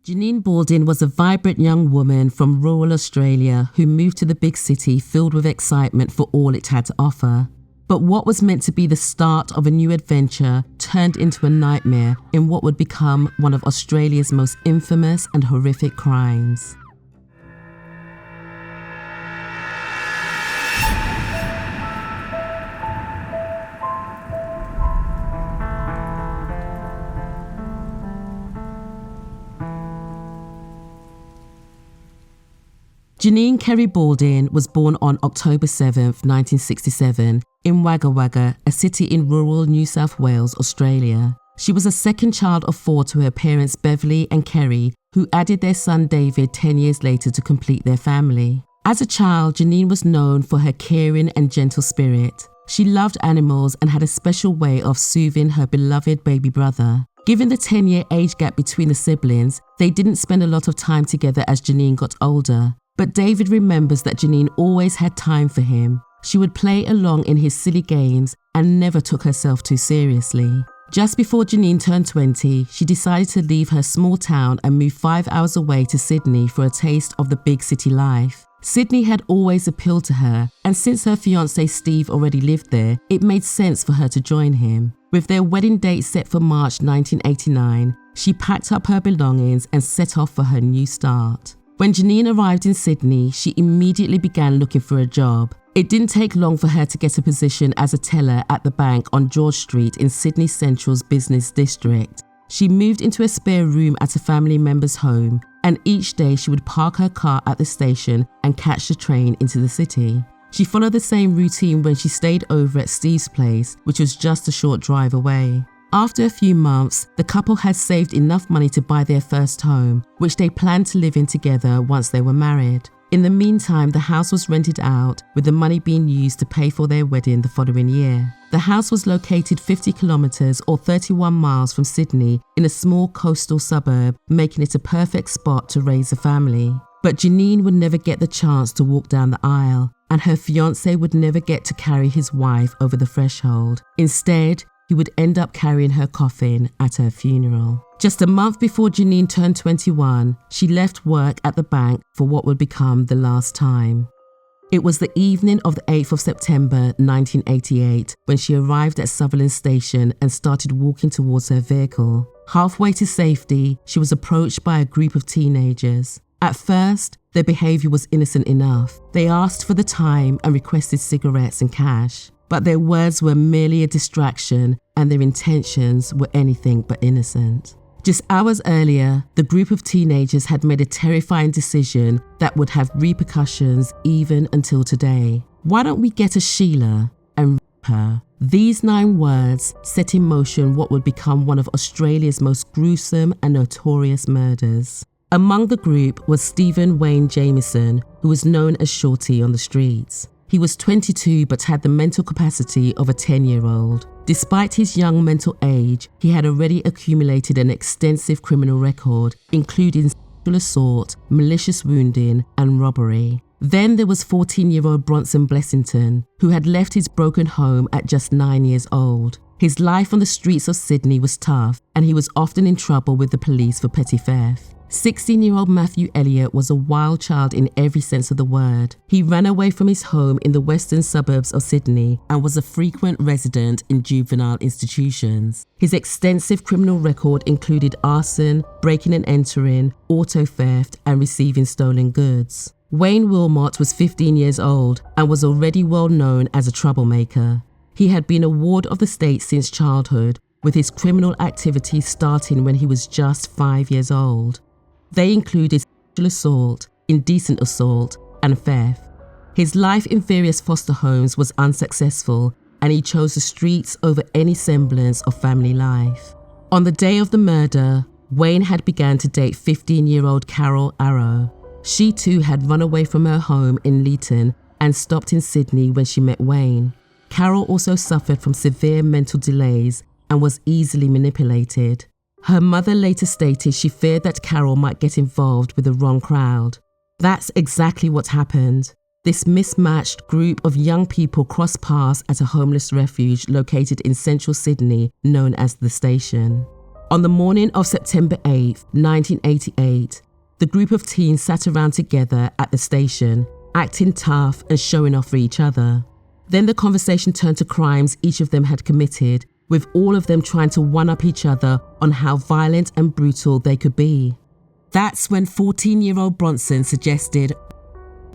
Janine Balding was a vibrant young woman from rural Australia who moved to the big city filled with excitement for all it had to offer. But what was meant to be the start of a new adventure turned into a nightmare in what would become one of Australia's most infamous and horrific crimes. Janine Kerry Balding was born on October 7, 1967, in Wagga Wagga, a city in rural New South Wales, Australia. She was a second child of 4 to her parents Beverly and Kerry, who added their son David 10 years later to complete their family. As a child, Janine was known for her caring and gentle spirit. She loved animals and had a special way of soothing her beloved baby brother. Given the 10-year age gap between the siblings, they didn't spend a lot of time together as Janine got older. But David remembers that Janine always had time for him. She would play along in his silly games and never took herself too seriously. Just before Janine turned 20, she decided to leave her small town and move 5 hours away to Sydney for a taste of the big city life. Sydney had always appealed to her, and since her fiancé Steve already lived there, it made sense for her to join him. With their wedding date set for March 1989, she packed up her belongings and set off for her new start. When Janine arrived in Sydney, she immediately began looking for a job. It didn't take long for her to get a position as a teller at the bank on George Street in Sydney Central's business district. She moved into a spare room at a family member's home, and each day she would park her car at the station and catch the train into the city. She followed the same routine when she stayed over at Steve's place, which was just a short drive away. After a few months, the couple had saved enough money to buy their first home, which they planned to live in together once they were married. In the meantime, the house was rented out, with the money being used to pay for their wedding the following year. The house was located 50 kilometres or 31 miles from Sydney in a small coastal suburb, making it a perfect spot to raise a family. But Janine would never get the chance to walk down the aisle, and her fiancé would never get to carry his wife over the threshold. Instead, he would end up carrying her coffin at her funeral. Just a month before Janine turned 21, she left work at the bank for what would become the last time. It was the evening of the 8th of September 1988 when she arrived at Sutherland Station and started walking towards her vehicle. Halfway to safety, she was approached by a group of teenagers. At first, their behaviour was innocent enough. They asked for the time and requested cigarettes and cash. But their words were merely a distraction and their intentions were anything but innocent. Just hours earlier, the group of teenagers had made a terrifying decision that would have repercussions even until today. Why don't we get a Sheila and rape her? These 9 words set in motion what would become one of Australia's most gruesome and notorious murders. Among the group was Stephen Wayne Jamieson, who was known as Shorty on the streets. He was 22 but had the mental capacity of a 10-year-old. Despite his young mental age, he had already accumulated an extensive criminal record, including sexual assault, malicious wounding, and robbery. Then there was 14-year-old Bronson Blessington, who had left his broken home at just 9 years old. His life on the streets of Sydney was tough, and he was often in trouble with the police for petty theft. 16-year-old Matthew Elliott was a wild child in every sense of the word. He ran away from his home in the western suburbs of Sydney and was a frequent resident in juvenile institutions. His extensive criminal record included arson, breaking and entering, auto theft, and receiving stolen goods. Wayne Wilmot was 15 years old and was already well known as a troublemaker. He had been a ward of the state since childhood, with his criminal activity starting when he was just 5 years old. They included sexual assault, indecent assault, and theft. His life in various foster homes was unsuccessful, and he chose the streets over any semblance of family life. On the day of the murder, Wayne had begun to date 15-year-old Carol Arrow. She too had run away from her home in Leeton and stopped in Sydney when she met Wayne. Carol also suffered from severe mental delays and was easily manipulated. Her mother later stated she feared that Carol might get involved with the wrong crowd. That's exactly what happened. This mismatched group of young people crossed paths at a homeless refuge located in central Sydney known as The Station. On the morning of September 8, 1988, the group of teens sat around together at the station, acting tough and showing off for each other. Then the conversation turned to crimes each of them had committed, with all of them trying to one-up each other on how violent and brutal they could be. That's when 14-year-old Bronson suggested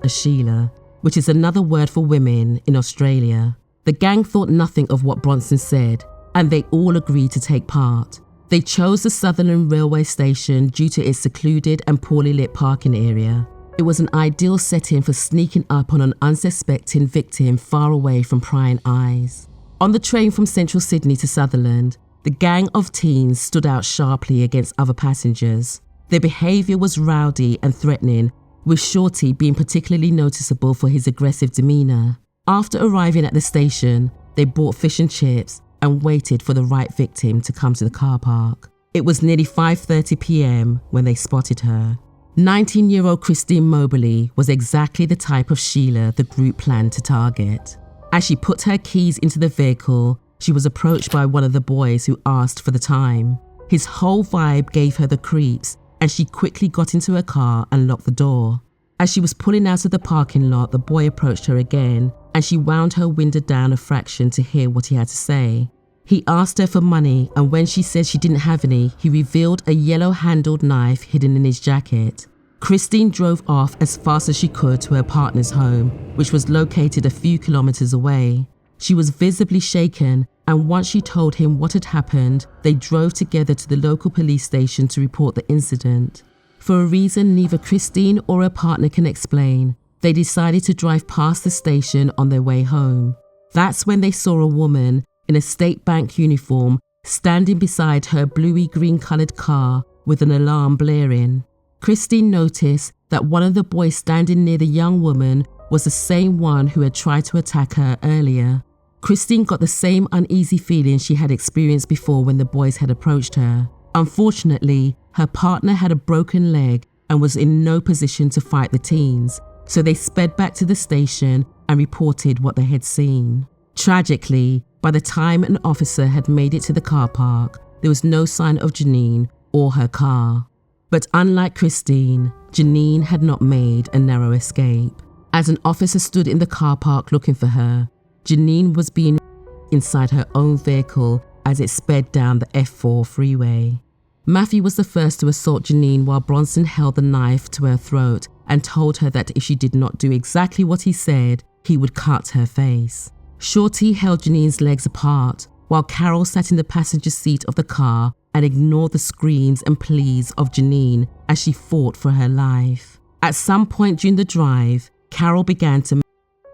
a Sheila, which is another word for women in Australia. The gang thought nothing of what Bronson said, and they all agreed to take part. They chose the Sutherland railway station due to its secluded and poorly lit parking area. It was an ideal setting for sneaking up on an unsuspecting victim far away from prying eyes. On the train from central Sydney to Sutherland, the gang of teens stood out sharply against other passengers. Their behaviour was rowdy and threatening, with Shorty being particularly noticeable for his aggressive demeanour. After arriving at the station, they bought fish and chips and waited for the right victim to come to the car park. It was nearly 5:30 p.m. when they spotted her. 19-year-old Christine Mobley was exactly the type of Sheila the group planned to target. As she put her keys into the vehicle, she was approached by one of the boys who asked for the time. His whole vibe gave her the creeps, and she quickly got into her car and locked the door. As she was pulling out of the parking lot, the boy approached her again, and she wound her window down a fraction to hear what he had to say. He asked her for money, and when she said she didn't have any, he revealed a yellow-handled knife hidden in his jacket. Christine drove off as fast as she could to her partner's home, which was located a few kilometers away. She was visibly shaken, and once she told him what had happened, they drove together to the local police station to report the incident. For a reason neither Christine or her partner can explain, they decided to drive past the station on their way home. That's when they saw a woman in a state bank uniform standing beside her bluey-green coloured car with an alarm blaring. Christine noticed that one of the boys standing near the young woman was the same one who had tried to attack her earlier. Christine got the same uneasy feeling she had experienced before when the boys had approached her. Unfortunately, her partner had a broken leg and was in no position to fight the teens, so they sped back to the station and reported what they had seen. Tragically, by the time an officer had made it to the car park, there was no sign of Janine or her car. But unlike Christine, Janine had not made a narrow escape. As an officer stood in the car park looking for her, Janine was being inside her own vehicle as it sped down the F4 freeway. Matthew was the first to assault Janine while Bronson held the knife to her throat and told her that if she did not do exactly what he said, he would cut her face. Shorty held Janine's legs apart while Carol sat in the passenger seat of the car and ignored the screams and pleas of Janine as she fought for her life. At some point during the drive, Carol began to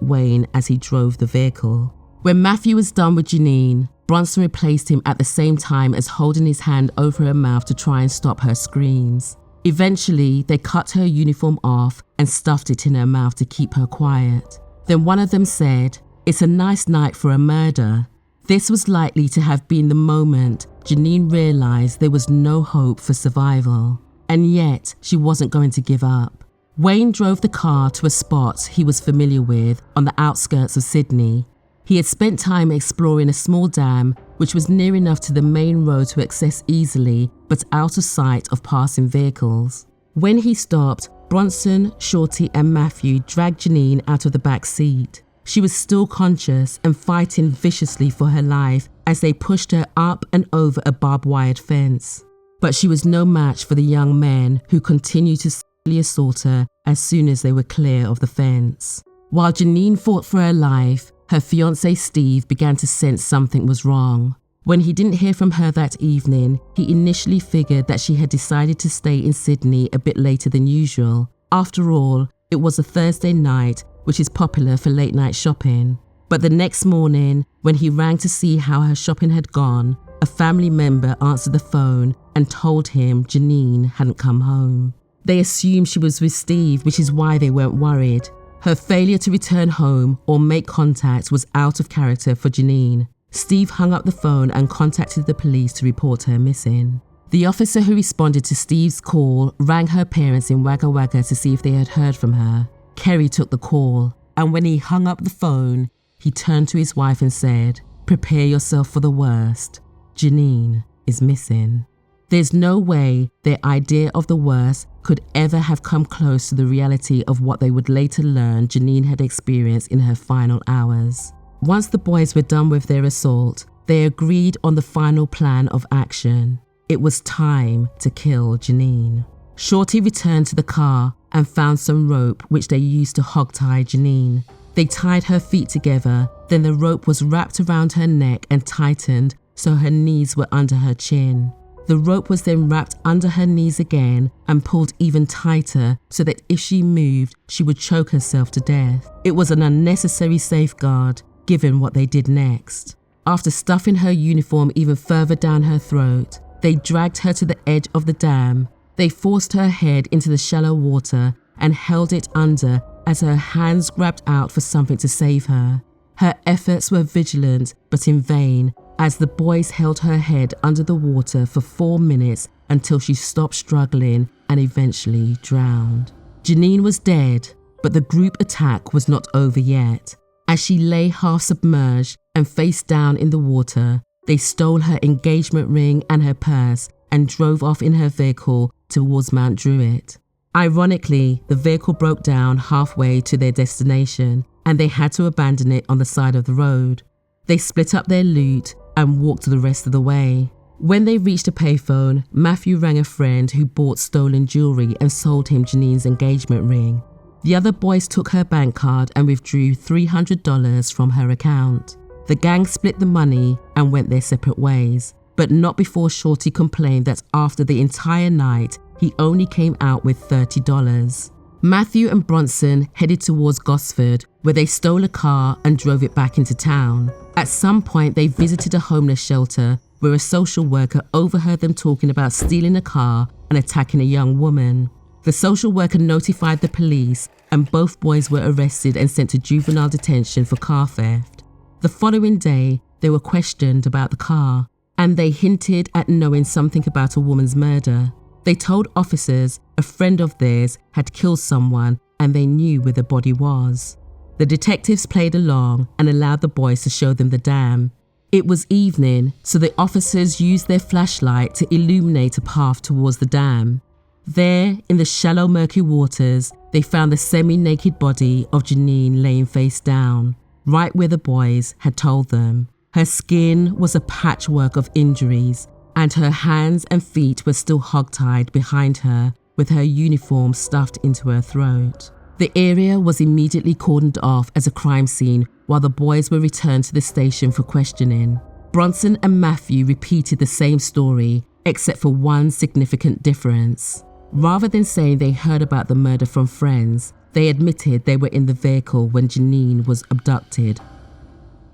Wayne as he drove the vehicle. When Matthew was done with Janine, Bronson replaced him at the same time as holding his hand over her mouth to try and stop her screams. Eventually, they cut her uniform off and stuffed it in her mouth to keep her quiet. Then one of them said, "It's a nice night for a murder." This was likely to have been the moment Janine realized there was no hope for survival. And yet, she wasn't going to give up. Wayne drove the car to a spot he was familiar with on the outskirts of Sydney. He had spent time exploring a small dam which was near enough to the main road to access easily but out of sight of passing vehicles. When he stopped, Bronson, Shorty and Matthew dragged Janine out of the back seat. She was still conscious and fighting viciously for her life as they pushed her up and over a barbed-wired fence. But she was no match for the young men who continued to sexually assault her as soon as they were clear of the fence. While Janine fought for her life, her fiancé Steve began to sense something was wrong. When he didn't hear from her that evening, he initially figured that she had decided to stay in Sydney a bit later than usual. After all, it was a Thursday night, which is popular for late night shopping. But the next morning, when he rang to see how her shopping had gone, a family member answered the phone and told him Janine hadn't come home. They assumed she was with Steve, which is why they weren't worried. Her failure to return home or make contact was out of character for Janine. Steve hung up the phone and contacted the police to report her missing. The officer who responded to Steve's call rang her parents in Wagga Wagga to see if they had heard from her. Kerry took the call, and when he hung up the phone, he turned to his wife and said, "Prepare yourself for the worst. Janine is missing." There's no way their idea of the worst could ever have come close to the reality of what they would later learn Janine had experienced in her final hours. Once the boys were done with their assault, they agreed on the final plan of action. It was time to kill Janine. Shorty returned to the car and found some rope which they used to hogtie Janine. They tied her feet together, then the rope was wrapped around her neck and tightened so her knees were under her chin. The rope was then wrapped under her knees again and pulled even tighter so that if she moved, she would choke herself to death. It was an unnecessary safeguard, given what they did next. After stuffing her uniform even further down her throat, they dragged her to the edge of the dam. They forced her head into the shallow water and held it under as her hands grabbed out for something to save her. Her efforts were vigilant but in vain, as the boys held her head under the water for 4 minutes until she stopped struggling and eventually drowned. Janine was dead, but the group attack was not over yet. As she lay half submerged and face down in the water, they stole her engagement ring and her purse and drove off in her vehicle towards Mount Druitt. Ironically, the vehicle broke down halfway to their destination and they had to abandon it on the side of the road. They split up their loot and walked the rest of the way. When they reached a payphone, Matthew rang a friend who bought stolen jewelry and sold him Janine's engagement ring. The other boys took her bank card and withdrew $300 from her account. The gang split the money and went their separate ways, but not before Shorty complained that after the entire night, he only came out with $30. Matthew and Bronson headed towards Gosford, where they stole a car and drove it back into town. At some point, they visited a homeless shelter where a social worker overheard them talking about stealing a car and attacking a young woman. The social worker notified the police and both boys were arrested and sent to juvenile detention for car theft. The following day, they were questioned about the car and they hinted at knowing something about a woman's murder. They told officers a friend of theirs had killed someone and they knew where the body was. The detectives played along and allowed the boys to show them the dam. It was evening, so the officers used their flashlight to illuminate a path towards the dam. There, in the shallow, murky waters, they found the semi-naked body of Janine laying face down, right where the boys had told them. Her skin was a patchwork of injuries, and her hands and feet were still hogtied behind her, with her uniform stuffed into her throat. The area was immediately cordoned off as a crime scene while the boys were returned to the station for questioning. Bronson and Matthew repeated the same story, except for one significant difference. Rather than saying they heard about the murder from friends, they admitted they were in the vehicle when Janine was abducted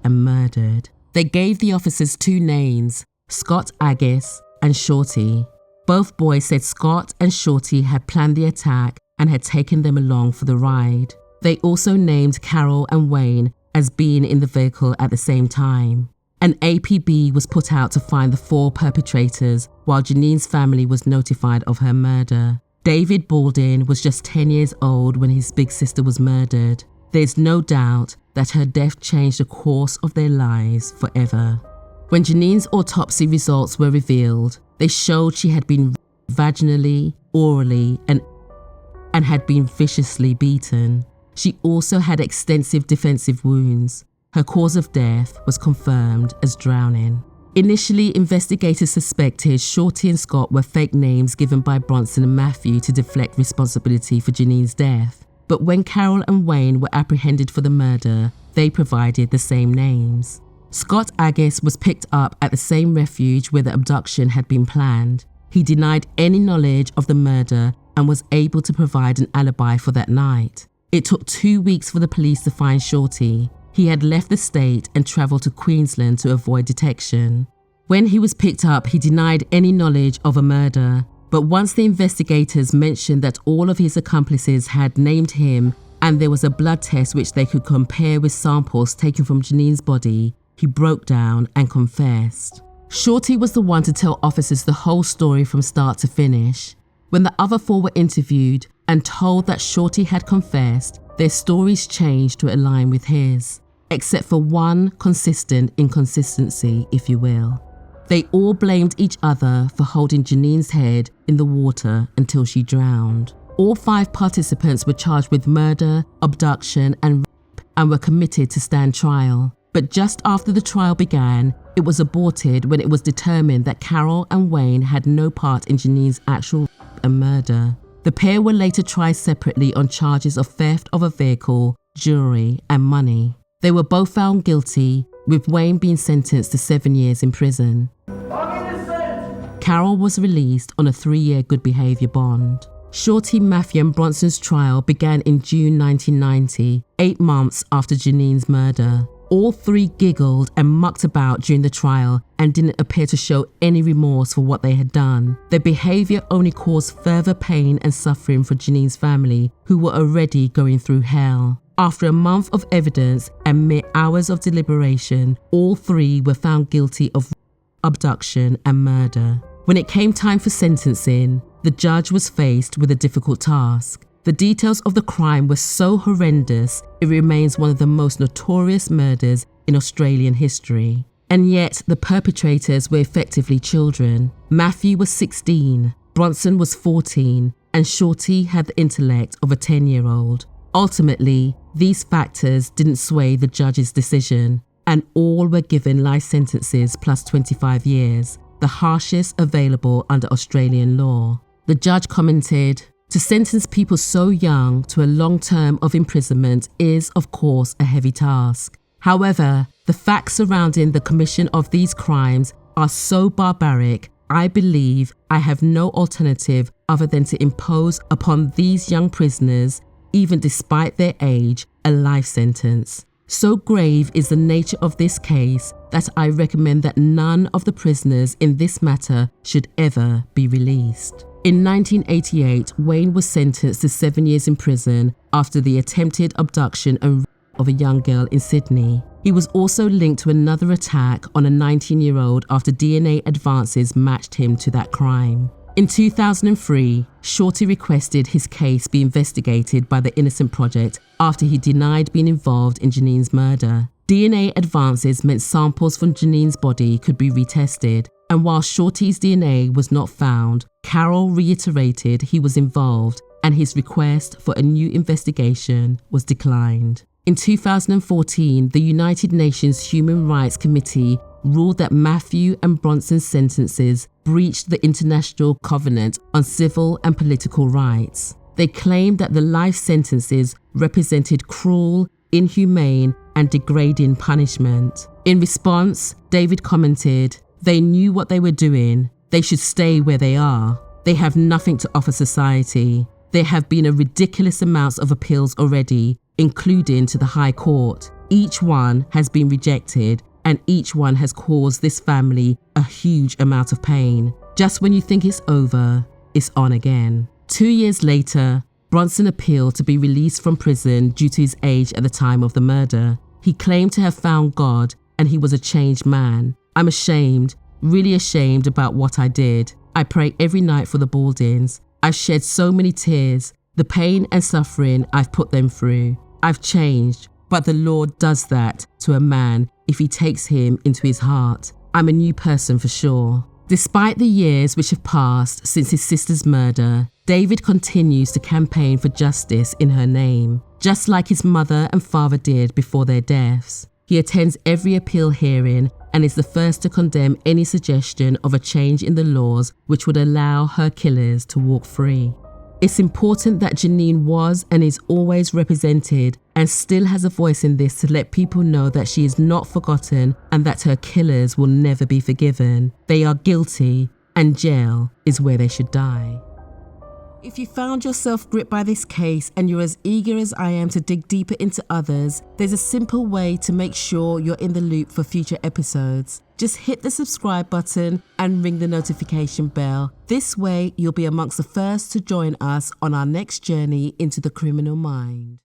and murdered. They gave the officers 2 names, Scott Aggis and Shorty. Both boys said Scott and Shorty had planned the attack and had taken them along for the ride. They also named Carol and Wayne as being in the vehicle at the same time. An APB was put out to find the 4 perpetrators while Janine's family was notified of her murder. David Balding was just 10 years old when his big sister was murdered. There's no doubt that her death changed the course of their lives forever. When Janine's autopsy results were revealed, they showed she had been vaginally, orally, and had been viciously beaten. She also had extensive defensive wounds. Her cause of death was confirmed as drowning. Initially, investigators suspected Shorty and Scott were fake names given by Bronson and Matthew to deflect responsibility for Janine's death. But when Carol and Wayne were apprehended for the murder, they provided the same names. Scott Aggis was picked up at the same refuge where the abduction had been planned. He denied any knowledge of the murder and was able to provide an alibi for that night. It took 2 weeks for the police to find Shorty. He had left the state and travelled to Queensland to avoid detection. When he was picked up, he denied any knowledge of a murder. But once the investigators mentioned that all of his accomplices had named him and there was a blood test which they could compare with samples taken from Janine's body, he broke down and confessed. Shorty was the one to tell officers the whole story from start to finish. When the other 4 were interviewed and told that Shorty had confessed, their stories changed to align with his, except for one consistent inconsistency, if you will. They all blamed each other for holding Janine's head in the water until she drowned. All 5 participants were charged with murder, abduction, and rape and were committed to stand trial. But just after the trial began, it was aborted when it was determined that Carol and Wayne had no part in Janine's actual rape and murder. The pair were later tried separately on charges of theft of a vehicle, jewelry, and money. They were both found guilty, with Wayne being sentenced to 7 years in prison. Carol was released on a 3-year good behaviour bond. Shorty, Matthew and Bronson's trial began in June 1990, 8 months after Janine's murder. All 3 giggled and mucked about during the trial and didn't appear to show any remorse for what they had done. Their behaviour only caused further pain and suffering for Janine's family, who were already going through hell. After a month of evidence and mere hours of deliberation, all 3 were found guilty of abduction and murder. When it came time for sentencing, the judge was faced with a difficult task. The details of the crime were so horrendous, it remains one of the most notorious murders in Australian history. And yet, the perpetrators were effectively children. Matthew was 16, Bronson was 14, and Shorty had the intellect of a 10-year-old. Ultimately, these factors didn't sway the judge's decision, and all were given life sentences plus 25 years, the harshest available under Australian law. The judge commented, "To sentence people so young to a long term of imprisonment is, of course, a heavy task. However, the facts surrounding the commission of these crimes are so barbaric, I believe I have no alternative other than to impose upon these young prisoners, even despite their age, a life sentence. So grave is the nature of this case that I recommend that none of the prisoners in this matter should ever be released." In 1988, Wayne was sentenced to 7 years in prison after the attempted abduction and rape of a young girl in Sydney. He was also linked to another attack on a 19-year-old after DNA advances matched him to that crime. In 2003, Shorty requested his case be investigated by the Innocent Project after he denied being involved in Janine's murder. DNA advances meant samples from Janine's body could be retested, and while Shorty's DNA was not found, Carol reiterated he was involved and his request for a new investigation was declined. In 2014, the United Nations Human Rights Committee ruled that Matthew and Bronson's sentences breached the International Covenant on Civil and Political Rights. They claimed that the life sentences represented cruel, inhumane, and degrading punishment. In response, David commented, "They knew what they were doing. They should stay where they are. They have nothing to offer society. There have been a ridiculous amounts of appeals already, including to the High Court. Each one has been rejected, and each one has caused this family a huge amount of pain. Just when you think it's over, it's on again." 2 years later, Bronson appealed to be released from prison due to his age at the time of the murder. He claimed to have found God and he was a changed man. "I'm ashamed, really ashamed about what I did. I pray every night for the Baldings. I've shed so many tears, the pain and suffering I've put them through. I've changed, but the Lord does that to a man if he takes him into his heart. I'm a new person for sure." Despite the years which have passed since his sister's murder, David continues to campaign for justice in her name, just like his mother and father did before their deaths. He attends every appeal hearing and is the first to condemn any suggestion of a change in the laws which would allow her killers to walk free. It's important that Janine was and is always represented and still has a voice in this to let people know that she is not forgotten and that her killers will never be forgiven. They are guilty and jail is where they should die. If you found yourself gripped by this case and you're as eager as I am to dig deeper into others, there's a simple way to make sure you're in the loop for future episodes. Just hit the subscribe button and ring the notification bell. This way, you'll be amongst the first to join us on our next journey into the criminal mind.